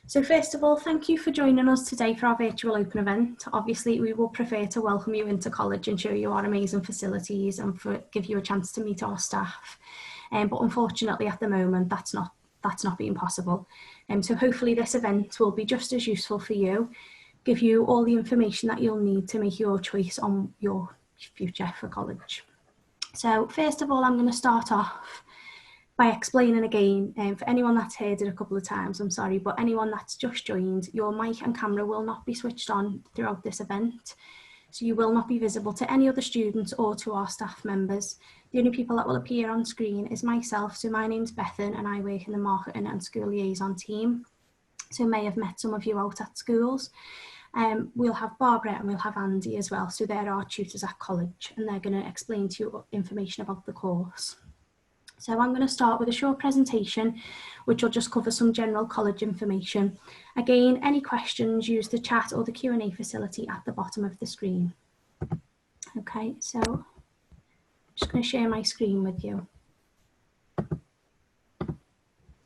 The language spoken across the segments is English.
So first of all, thank you for joining us today for our virtual open event. Obviously, we will prefer to welcome you into college and show you our amazing facilities and give you a chance to meet our staff. But unfortunately, at the moment, that's not being possible. So hopefully this event will be just as useful for you, give you all the information that you'll need to make your choice on your future for college. So first of all, I'm going to start off by explaining again, for anyone that's heard it a couple of times, I'm sorry, but anyone that's just joined, your mic and camera will not be switched on throughout this event. So you will not be visible to any other students or to our staff members. The only people that will appear on screen is myself. So my name's Bethan and I work in the marketing and school liaison team. So may have met some of you out at schools. We'll have Barbara and we'll have Andy as well. So they're our tutors at college and they're going to explain to you information about the course. So I'm going to start with a short presentation, which will just cover some general college information. Again, any questions, use the chat or the Q&A facility at the bottom of the screen. Okay, so I'm just going to share my screen with you.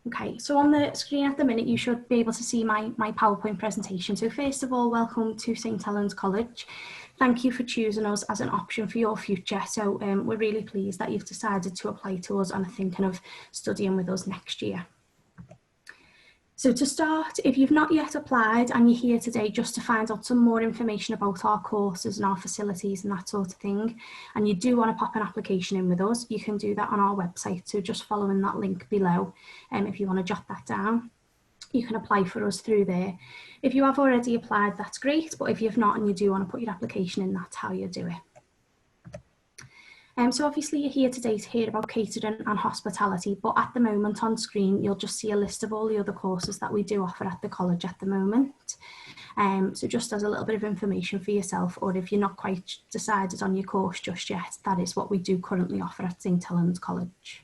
Okay, so on the screen at the minute, you should be able to see my PowerPoint presentation. So first of all, welcome to St Helens College. Thank you for choosing us as an option for your future. So we're really pleased that you've decided to apply to us and are thinking of studying with us next year. So to start, if you've not yet applied and you're here today just to find out some more information about our courses and our facilities and that sort of thing, and you do want to pop an application in with us, you can do that on our website. So just following that link below, if you want to jot that down, you can apply for us through there. If you have already applied, that's great, but if you've not and you do want to put your application in, that's how you do it. So obviously you're here today to hear about catering and hospitality, but at the moment on screen, you'll just see a list of all the other courses that we do offer at the college at the moment. So just as a little bit of information for yourself, or if you're not quite decided on your course just yet, that is what we do currently offer at St Helens College.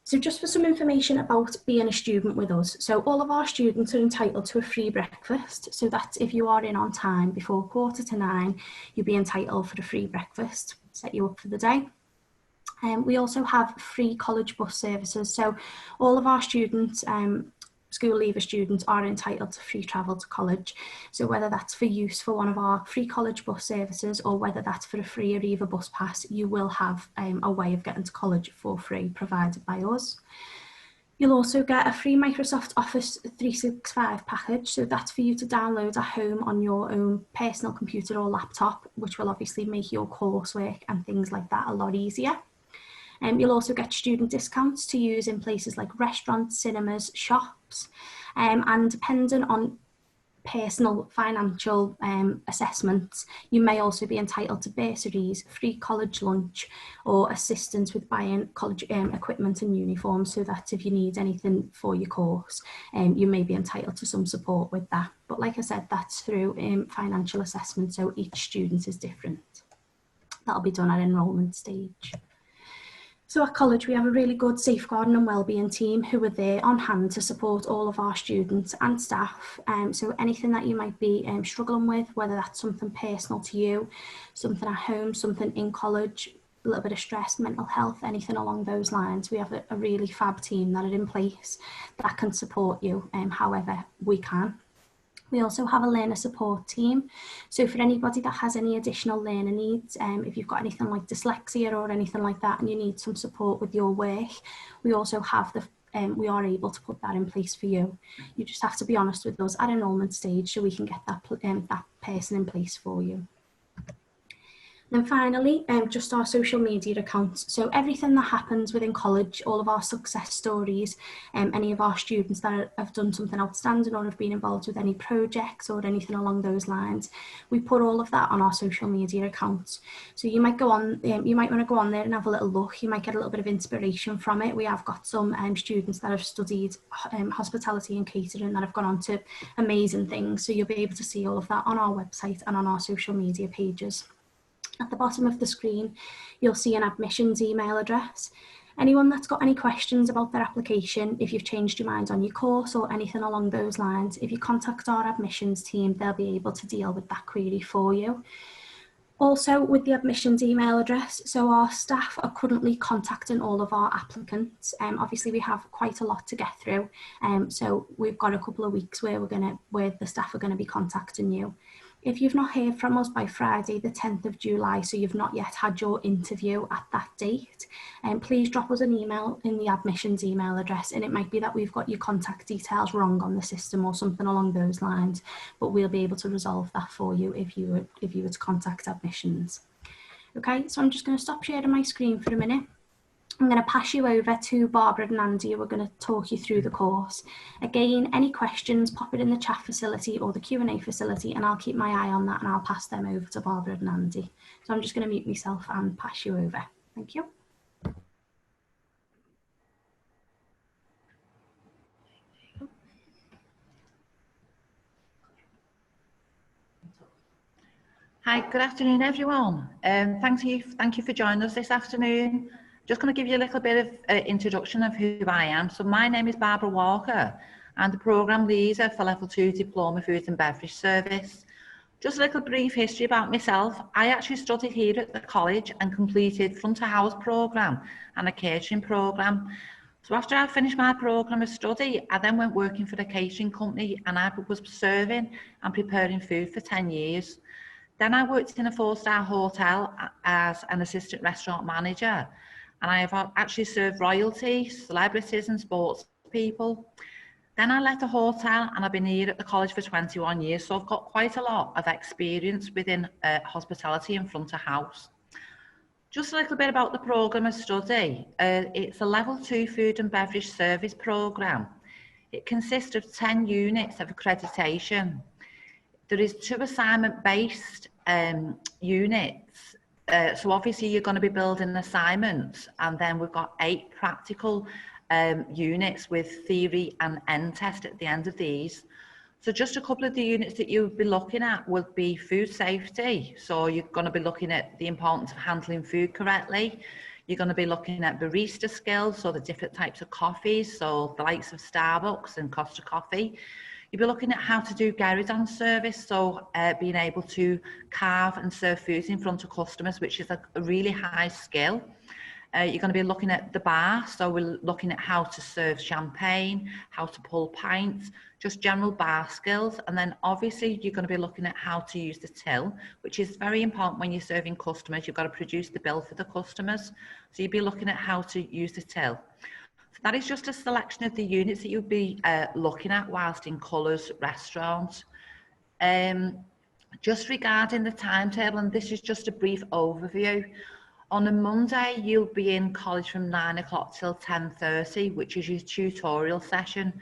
So just for some information about being a student with us. So all of our students are entitled to a free breakfast. So that's if you are in on time before 8:45, you'll be entitled for a free breakfast, set you up for the day. We also have free college bus services. So all of our students, school leaver students, are entitled to free travel to college. So whether that's for use for one of our free college bus services or whether that's for a free Arriva bus pass, you will have a way of getting to college for free provided by us. You'll also get a free Microsoft Office 365 package. So that's for you to download at home on your own personal computer or laptop, which will obviously make your coursework and things like that a lot easier. You'll also get student discounts to use in places like restaurants, cinemas, shops, and depending on personal financial assessments, you may also be entitled to bursaries, free college lunch, or assistance with buying college equipment and uniforms, so that if you need anything for your course, you may be entitled to some support with that. But like I said, that's through financial assessment, so each student is different. That'll be done at enrolment stage. So at college, we have a really good safeguarding and wellbeing team who are there on hand to support all of our students and staff. So anything that you might be struggling with, whether that's something personal to you, something at home, something in college, a little bit of stress, mental health, anything along those lines, we have a really fab team that are in place that can support you however we can. We also have a learner support team. So for anybody that has any additional learner needs, if you've got anything like dyslexia or anything like that and you need some support with your work, we also have we are able to put that in place for you. You just have to be honest with us at enrolment stage so we can get that person in place for you. Then finally, just our social media accounts. So everything that happens within college, all of our success stories, any of our students that have done something outstanding or have been involved with any projects or anything along those lines, we put all of that on our social media accounts. So you might go on, you might want to go on there and have a little look. You might get a little bit of inspiration from it. We have got some students that have studied hospitality and catering that have gone on to amazing things. So you'll be able to see all of that on our website and on our social media pages. At the bottom of the screen, you'll see an admissions email address. Anyone that's got any questions about their application, if you've changed your mind on your course or anything along those lines, if you contact our admissions team, they'll be able to deal with that query for you. Also with the admissions email address, so our staff are currently contacting all of our applicants. Obviously we have quite a lot to get through, so we've got a couple of weeks where the staff are going to be contacting you. If you've not heard from us by Friday the 10th of July, so you've not yet had your interview at that date, please drop us an email in the admissions email address, and it might be that we've got your contact details wrong on the system or something along those lines, but we'll be able to resolve that for you if you were to contact admissions. Okay, so I'm just going to stop sharing my screen for a minute. I'm going to pass you over to Barbara and Andy, who are going to talk you through the course. Again, any questions, pop it in the chat facility or the Q&A facility, and I'll keep my eye on that and I'll pass them over to Barbara and Andy. So I'm just going to mute myself and pass you over. Thank you. Hi, good afternoon, everyone. Thank you for joining us this afternoon. Just going to give you a little bit of introduction of who I am. So my name is Barbara Walker. I'm the Programme Leader for Level 2 Diploma Food and Beverage Service. Just a little brief history about myself. I actually studied here at the college and completed front of house programme and a catering programme. So after I finished my programme of study, I then went working for a catering company, and I was serving and preparing food for 10 years. Then I worked in a 4-star hotel as an assistant restaurant manager, and I have actually served royalty, celebrities and sports people. Then I left the hotel, and I've been here at the college for 21 years, so I've got quite a lot of experience within hospitality and front of house. Just a little bit about the programme of study. It's a Level 2 Food and Beverage Service programme. It consists of 10 units of accreditation. There is 2 assignment-based units. So obviously you're going to be building assignments, and then we've got 8 practical units with theory and end test at the end of these. So just a couple of the units that you'll be looking at will be food safety. So you're going to be looking at the importance of handling food correctly. You're going to be looking at barista skills, so the different types of coffees, so the likes of Starbucks and Costa Coffee. You'll be looking at how to do Garridon service, so being able to carve and serve foods in front of customers, which is a really high skill. You're going to be looking at the bar, so we're looking at how to serve champagne, how to pull pints, just general bar skills. And then obviously you're going to be looking at how to use the till, which is very important when you're serving customers. You've got to produce the bill for the customers. So you'll be looking at how to use the till. So that is just a selection of the units that you'll be looking at whilst in Colours Restaurant. Just regarding the timetable, and this is just a brief overview. On a Monday, you'll be in college from 9 o'clock till 10:30, which is your tutorial session.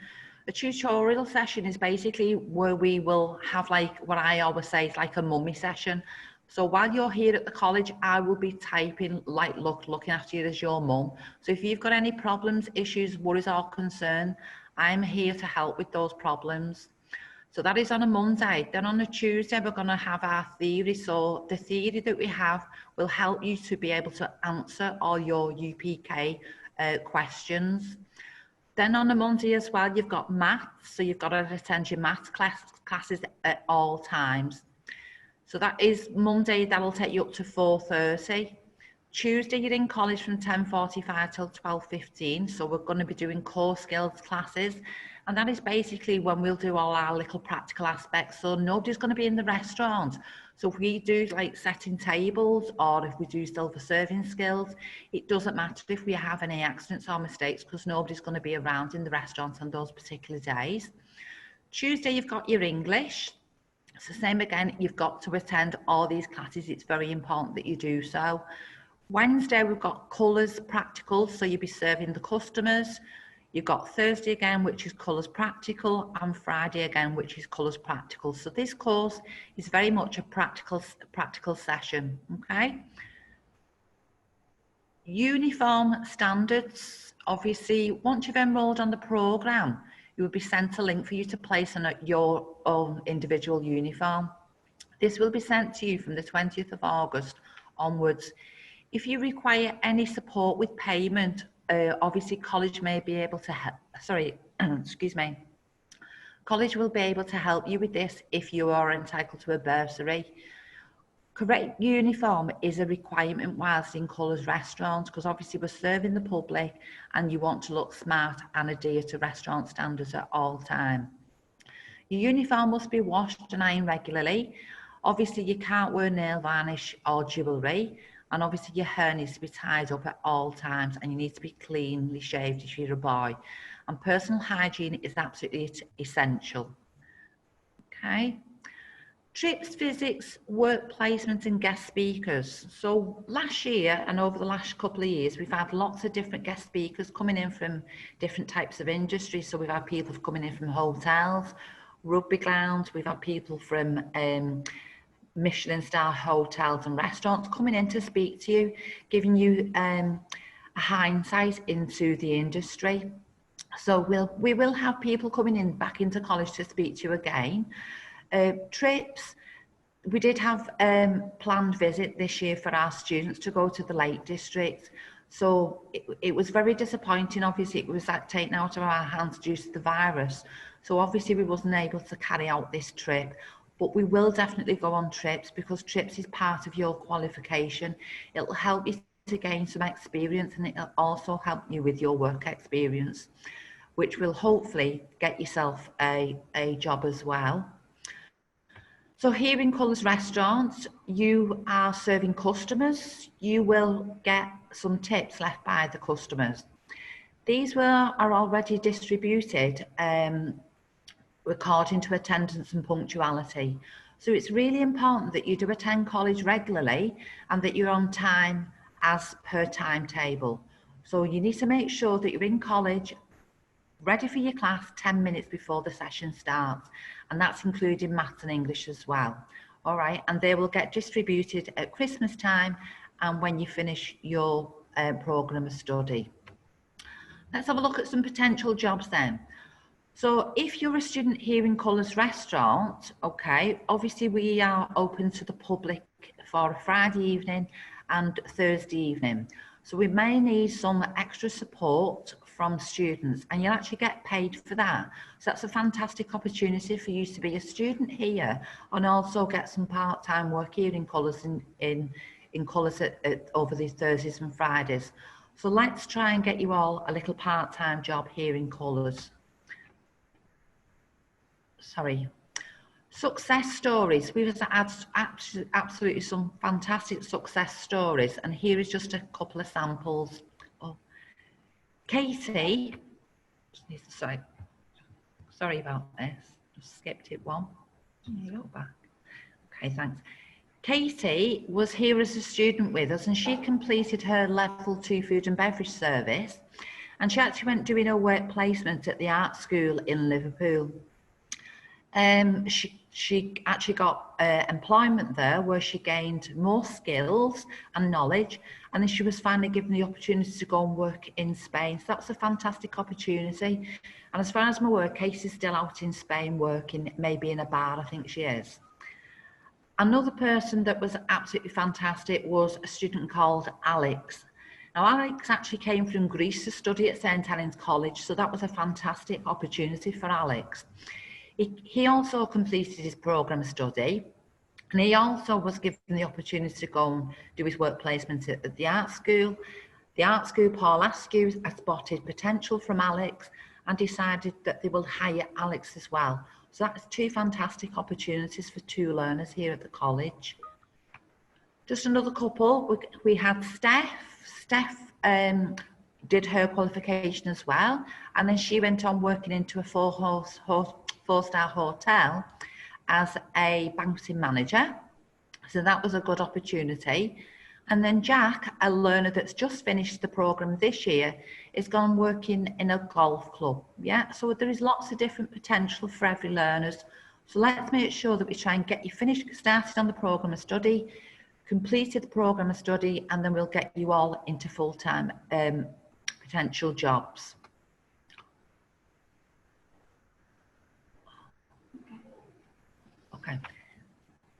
A tutorial session is basically where we will have, like, what I always say is like a mummy session. So while you're here at the college, I will be typing, like, looking after you as your mum. So if you've got any problems, issues, worries or concern, I'm here to help with those problems. So that is on a Monday. Then on a Tuesday, we're going to have our theory. So the theory that we have will help you to be able to answer all your UPK questions. Then on a Monday as well, you've got maths. So you've got to attend your maths classes at all times. So that is Monday, that will take you up to 4:30. Tuesday, you're in college from 10:45 till 12:15. So we're going to be doing core skills classes. And that is basically when we'll do all our little practical aspects. So nobody's going to be in the restaurant. So if we do like setting tables, or if we do silver serving skills, it doesn't matter if we have any accidents or mistakes, because nobody's going to be around in the restaurant on those particular days. Tuesday, you've got your English. It's the same again, you've got to attend all these classes. It's very important that you do so. Wednesday, we've got colours practical, so you'll be serving the customers. You've got Thursday again, which is colours practical, and Friday again, which is colours practical. So this course is very much a practical session, okay? Uniform standards. Obviously, once you've enrolled on the programme, you will be sent a link for you to place on your own individual uniform. This will be sent to you from the 20th of August onwards. If you require any support with payment, obviously college may be able to help, excuse me. College will be able to help you with this if you are entitled to a bursary. Correct uniform is a requirement whilst in Colours restaurants, because obviously we're serving the public and you want to look smart and adhere to restaurant standards at all time. Your uniform must be washed and ironed regularly. Obviously you can't wear nail varnish or jewellery, and obviously your hair needs to be tied up at all times, and you need to be cleanly shaved if you're a boy. And personal hygiene is absolutely essential. Okay. Trips, visits, work placements and guest speakers. So last year and over the last couple of years, we've had lots of different guest speakers coming in from different types of industries. So we've had people coming in from hotels, rugby grounds, we've had people from Michelin star hotels and restaurants coming in to speak to you, giving you a hindsight into the industry. So we will have people coming in back into college to speak to you again. Trips, we did have planned visit this year for our students to go to the Lake District. So it was very disappointing. Obviously, it was taken out of our hands due to the virus. So obviously we wasn't able to carry out this trip, but we will definitely go on trips, because trips is part of your qualification. It'll help you to gain some experience, and it'll also help you with your work experience, which will hopefully get yourself a job as well. So here in Colours Restaurants, you are serving customers. You will get some tips left by the customers. These are already distributed according to attendance and punctuality. So it's really important that you do attend college regularly and that you're on time as per timetable. So you need to make sure that you're in college ready for your class 10 minutes before the session starts, and that's including maths and English as well. All right, and they will get distributed at Christmas time and when you finish your programme of study. Let's have a look at some potential jobs then. So if you're a student here in Colours Restaurant, okay, obviously we are open to the public for a Friday evening and Thursday evening. So we may need some extra support from students, and you'll actually get paid for that. So that's a fantastic opportunity for you to be a student here and also get some part-time work here in Colours in Colours over these Thursdays and Fridays. So let's try and get you all a little part-time job here in Colours. Sorry. Success stories. We've had absolutely some fantastic success stories, and here is just a couple of samples. Oh, Katie, sorry about this, just skipped it one. Go back. Okay, thanks. Katie was here as a student with us, and she completed her level 2 food and beverage service, and she actually went doing her work placement at the art school in Liverpool. She actually got employment there, where she gained more skills and knowledge, and then she was finally given the opportunity to go and work in Spain. So that's a fantastic opportunity. And as far as my work, Casey's still out in Spain working, maybe in a bar, I think she is. Another person that was absolutely fantastic was a student called Alex. Now, Alex actually came from Greece to study at St Helens College, so that was a fantastic opportunity for Alex. He also completed his programme of study, and he also was given the opportunity to go and do his work placement at the art school. The art school, Paul Askew, had spotted potential from Alex and decided that they will hire Alex as well. So that's two fantastic opportunities for two learners here at the college. Just another couple, we had Steph. Steph did her qualification as well, and then she went on working into a four-star hotel as a banqueting manager. So that was a good opportunity. And then Jack, a learner that's just finished the programme this year, is gone working in a golf club. Yeah, so there is lots of different potential for every learners. So let's make sure that we try and get you started on the programme of study, completed the programme of study, and then we'll get you all into full-time potential jobs. Okay.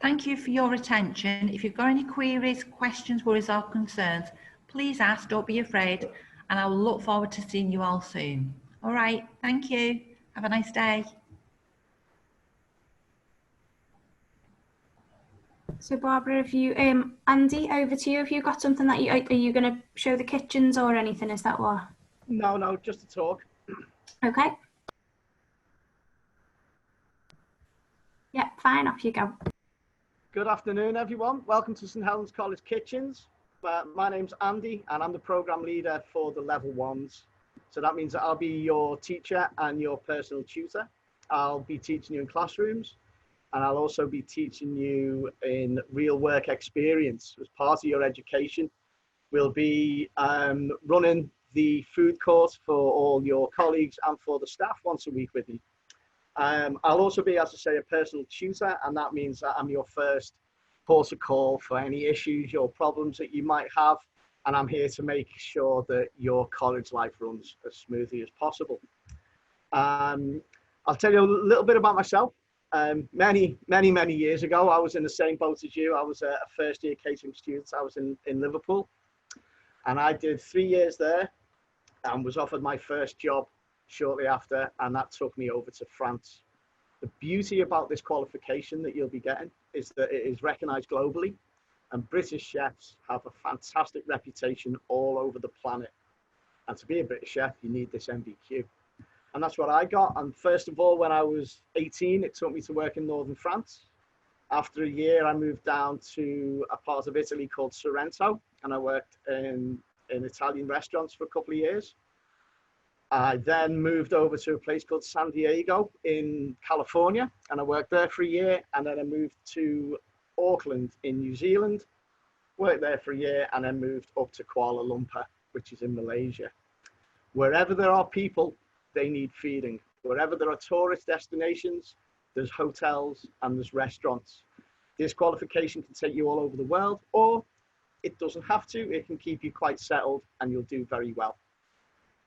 Thank you for your attention. If you've got any queries, questions, worries or concerns, please ask, don't be afraid, and I will look forward to seeing you all soon. All right, thank you. Have a nice day. So Barbara, have you, Andy, over to you. Have you got something that are you going to show the kitchens or anything? Is that what? No, just a talk. Okay. Yeah, fine, off you go. Good afternoon, everyone. Welcome to St Helens College Kitchens. My name's Andy, and I'm the program leader for the level ones. So that means that I'll be your teacher and your personal tutor. I'll be teaching you in classrooms, and I'll also be teaching you in real work experience as part of your education. We'll be running the food course for all your colleagues and for the staff once a week with you. I'll also be, as I say, a personal tutor, and that means that I'm your first port of call for any issues or problems that you might have, and I'm here to make sure that your college life runs as smoothly as possible. I'll tell you a little bit about myself. Many years ago, I was in the same boat as you. I was a first-year catering student. I was in Liverpool, and I did 3 years there and was offered my first job shortly after, and that took me over to France. The beauty about this qualification that you'll be getting is that it is recognised globally, and British chefs have a fantastic reputation all over the planet. And to be a British chef, you need this MBQ. And that's what I got. And first of all, when I was 18, it took me to work in northern France. After a year, I moved down to a part of Italy called Sorrento, and I worked in Italian restaurants for a couple of years. I then moved over to a place called San Diego in California, and I worked there for a year. And then I moved to Auckland in New Zealand, worked there for a year, and then moved up to Kuala Lumpur, which is in Malaysia. Wherever there are people, they need feeding. Wherever there are tourist destinations, there's hotels and there's restaurants. This qualification can take you all over the world, or it doesn't have to. It can keep you quite settled, and you'll do very well.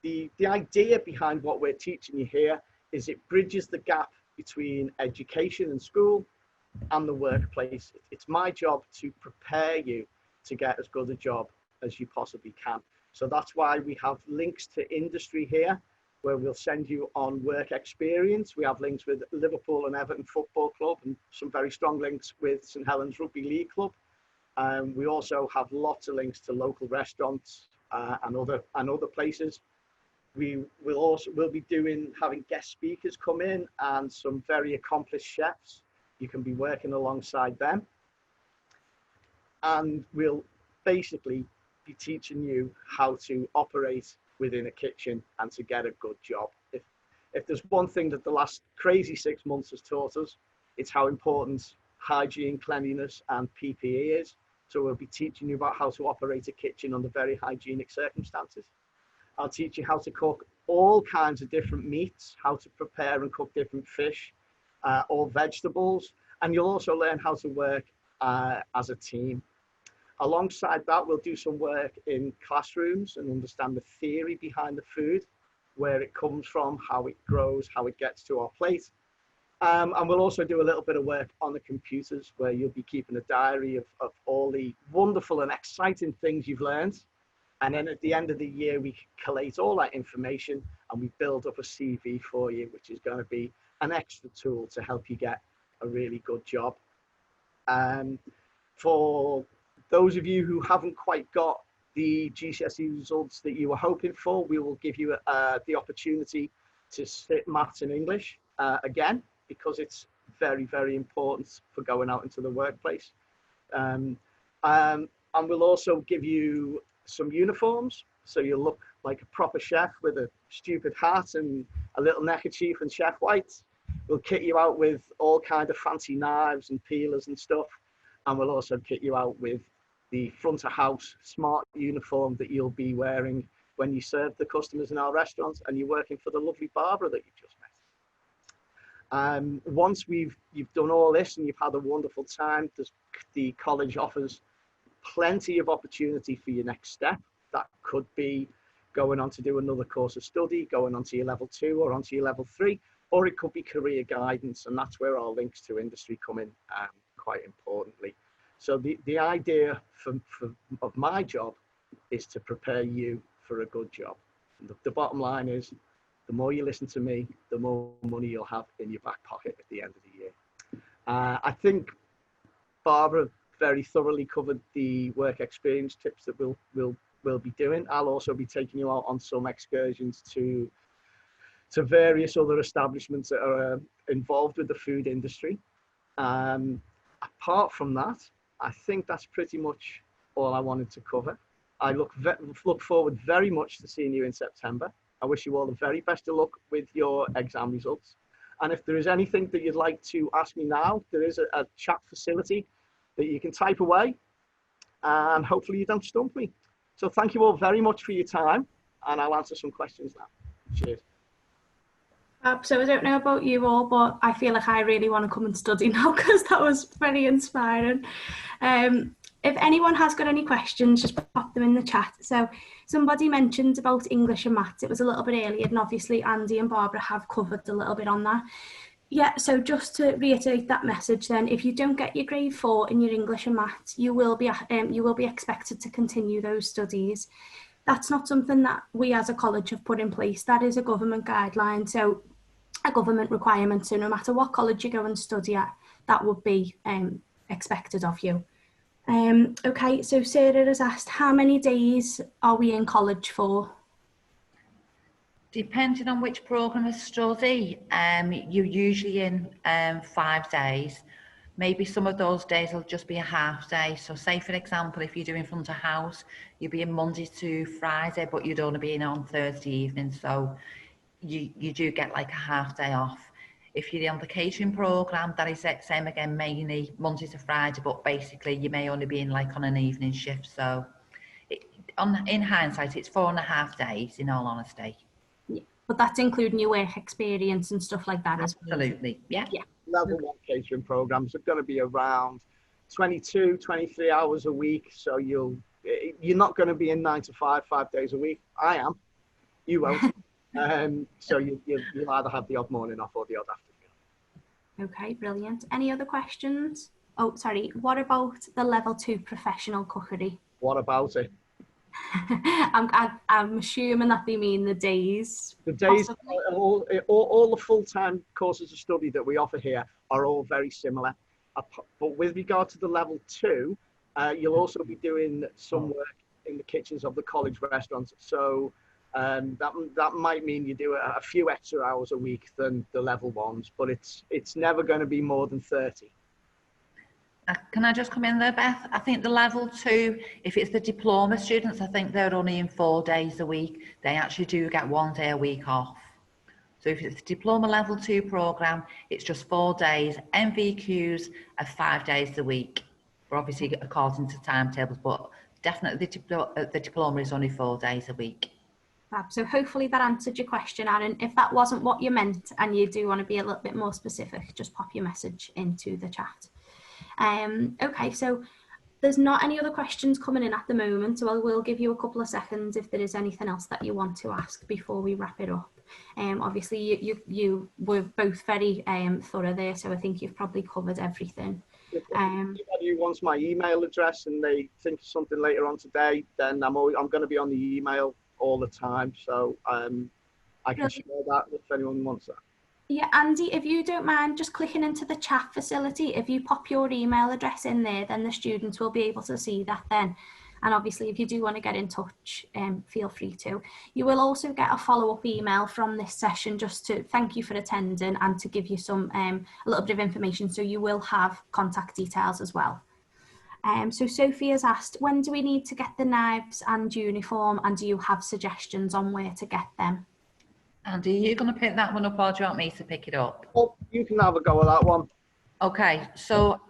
The idea behind what we're teaching you here is it bridges the gap between education and school and the workplace. It's my job to prepare you to get as good a job as you possibly can. So that's why we have links to industry here, where we'll send you on work experience. We have links with Liverpool and Everton Football Club, and some very strong links with St Helens Rugby League Club. We also have lots of links to local restaurants and other places. We'll be having guest speakers come in, and some very accomplished chefs. You can be working alongside them, and we'll basically be teaching you how to operate within a kitchen and to get a good job. If there's one thing that the last crazy 6 months has taught us, it's how important hygiene, cleanliness, and PPE is. So we'll be teaching you about how to operate a kitchen under very hygienic circumstances. I'll teach you how to cook all kinds of different meats, how to prepare and cook different fish or vegetables, and you'll also learn how to work as a team. Alongside that, we'll do some work in classrooms and understand the theory behind the food, where it comes from, how it grows, how it gets to our plate. And we'll also do a little bit of work on the computers, where you'll be keeping a diary of all the wonderful and exciting things you've learned. And then at the end of the year, we collate all that information and we build up a CV for you, which is going to be an extra tool to help you get a really good job. For those of you who haven't quite got the GCSE results that you were hoping for, we will give you the opportunity to sit maths and English again, because it's very, very important for going out into the workplace. And we'll also give you some uniforms, so you'll look like a proper chef with a stupid hat and a little neckerchief and chef whites. We'll kit you out with all kinds of fancy knives and peelers and stuff, and we'll also kit you out with the front of house smart uniform that you'll be wearing when you serve the customers in our restaurants and you're working for the lovely Barbara that you've just met. Once you've done all this and you've had a wonderful time, the college offers plenty of opportunity for your next step. That could be going on to do another course of study, going on to your level 2 or onto your level 3, or it could be career guidance, and that's where our links to industry come in quite importantly. So the idea of my job is to prepare you for a good job. The bottom line is, the more you listen to me, the more money you'll have in your back pocket at the end of the year. I think, Barbara, very thoroughly covered the work experience tips that we'll be doing. I'll also be taking you out on some excursions to various other establishments that are involved with the food industry. Apart from that, I think that's pretty much all I wanted to cover. I look forward very much to seeing you in September. I wish you all the very best of luck with your exam results. And if there is anything that you'd like to ask me now, there is a chat facility that you can type away, and hopefully you don't stump me. So thank you all very much for your time, and I'll answer some questions now. Cheers. So I don't know about you all, but I feel like I really want to come and study now because that was very inspiring. If anyone has got any questions, just pop them in the chat. So somebody mentioned about English and maths. It was a little bit earlier, and obviously Andy and Barbara have covered a little bit on that. Yeah, so just to reiterate that message then, if you don't get your grade 4 in your English and maths, you will be expected to continue those studies. That's not something that we as a college have put in place. That is a government guideline, so a government requirement. So no matter what college you go and study at, that would be expected of you. Okay, so Sarah has asked, how many days are we in college for? Depending on which programme of study, you're usually in 5 days. Maybe some of those days will just be a half day. So say, for example, if you're doing front of house, you'll be in Monday to Friday, but you'd only be in on Thursday evening. So you do get like a half day off. If you're on the catering programme, that is the same again, mainly Monday to Friday, but basically you may only be in like on an evening shift. So in hindsight, it's 4.5 days in all honesty. Yeah, but that's including your work experience and stuff like that as well. Absolutely, yeah. Level 1 catering programs are going to be around 22, 23 hours a week. So you're not going to be in 9 to 5, 5 days a week. I am. You won't. So you'll either have the odd morning off or the odd afternoon. Okay, brilliant. Any other questions? Oh, sorry. What about the level 2 professional cookery? What about it? I'm assuming that they mean the days. The days, all the full-time courses of study that we offer here are all very similar. But with regard to the level 2, you'll also be doing some work in the kitchens of the college restaurants. So that might mean you do a few extra hours a week than the level 1s, but it's never going to be more than 30. Can I just come in there, Beth? I think the level 2, if it's the diploma students, I think they're only in 4 days a week. They actually do get 1 day a week off. So if it's the diploma level 2 programme, it's just 4 days. MVQs are 5 days a week. We're obviously according to timetables, but definitely the diploma is only 4 days a week. Fab. So hopefully that answered your question, Aaron. If that wasn't what you meant and you do want to be a little bit more specific, just pop your message into the chat. Okay, so there's not any other questions coming in at the moment, so I will give you a couple of seconds if there is anything else that you want to ask before we wrap it up. Obviously you were both very thorough there, so I think you've probably covered everything. If anybody wants my email address and they think of something later on today, then I'm going to be on the email all the time, so I can share that if anyone wants that. Yeah, Andy, if you don't mind just clicking into the chat facility, if you pop your email address in there, then the students will be able to see that then. And obviously, if you do want to get in touch, feel free to. You will also get a follow-up email from this session just to thank you for attending and to give you some a little bit of information. So you will have contact details as well. So Sophie has asked, when do we need to get the knives and uniform, and do you have suggestions on where to get them? Andy, are you going to pick that one up or do you want me to pick it up? Oh, you can have a go at that one. Okay, so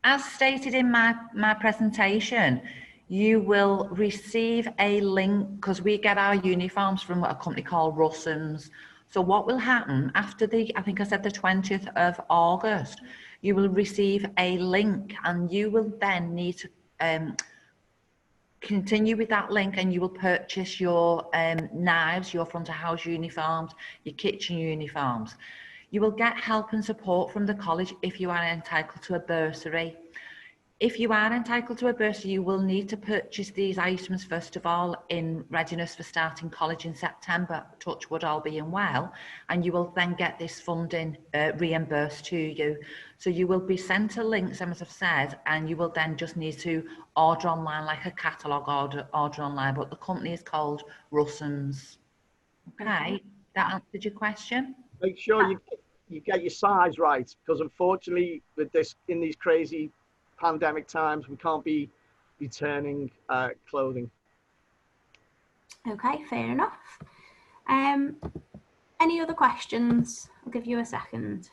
as stated in my presentation, you will receive a link because we get our uniforms from a company called Russens. So what will happen after I think I said the 20th of August, you will receive a link and you will then need to continue with that link and you will purchase your knives, your front of house uniforms, your kitchen uniforms. You will get help and support from the college if you are entitled to a bursary. If you are entitled to a bursary, you will need to purchase these items first of all in readiness for starting college in September, touch wood, all being well, and you will then get this funding reimbursed to you. So you will be sent a link, as I've said, and you will then just need to order online, like a catalogue order online, but the company is called Russens. Okay, that answered your question? Make sure you get your size right, because unfortunately with this, in these crazy pandemic times, we can't be returning clothing. Okay, fair enough. Any other questions? I'll give you a second.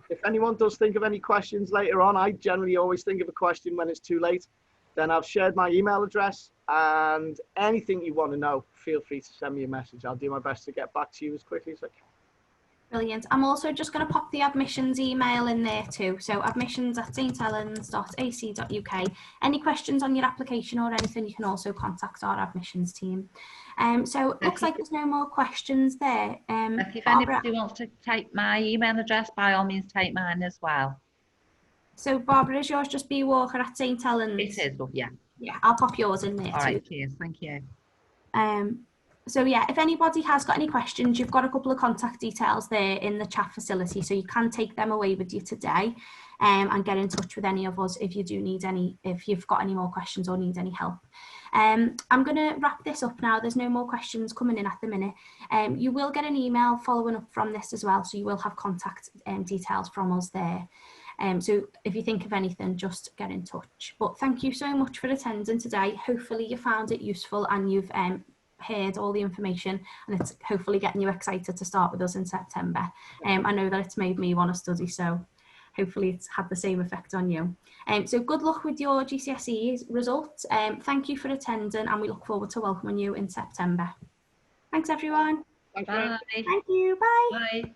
If anyone does think of any questions later on, I generally always think of a question when it's too late. Then I've shared my email address, and anything you want to know, feel free to send me a message. I'll do my best to get back to you as quickly as I can. Brilliant. I'm also just going to pop the admissions email in there too. So admissions@sthelens.ac.uk. Any questions on your application or anything, you can also contact our admissions team. So it looks like there's no more questions there. If anybody wants to take my email address, by all means take mine as well. So Barbara, is yours just bwalker@St Helens? It is, love, yeah. Yeah, I'll pop yours in there too. All right, cheers, thank you. So yeah, if anybody has got any questions, you've got a couple of contact details there in the chat facility, so you can take them away with you today and get in touch with any of us if you do need any, if you've got any more questions or need any help. I'm going to wrap this up now. There's no more questions coming in at the minute. You will get an email following up from this as well, so you will have contact details from us there. So if you think of anything, just get in touch. But thank you so much for attending today. Hopefully you found it useful and you've heard all the information, and it's hopefully getting you excited to start with us in September. I know that it's made me want to study, so hopefully it's had the same effect on you. So good luck with your GCSE results. Thank you for attending, and we look forward to welcoming you in September. Thanks everyone. Thanks, Bye. Thank you. Bye. Bye.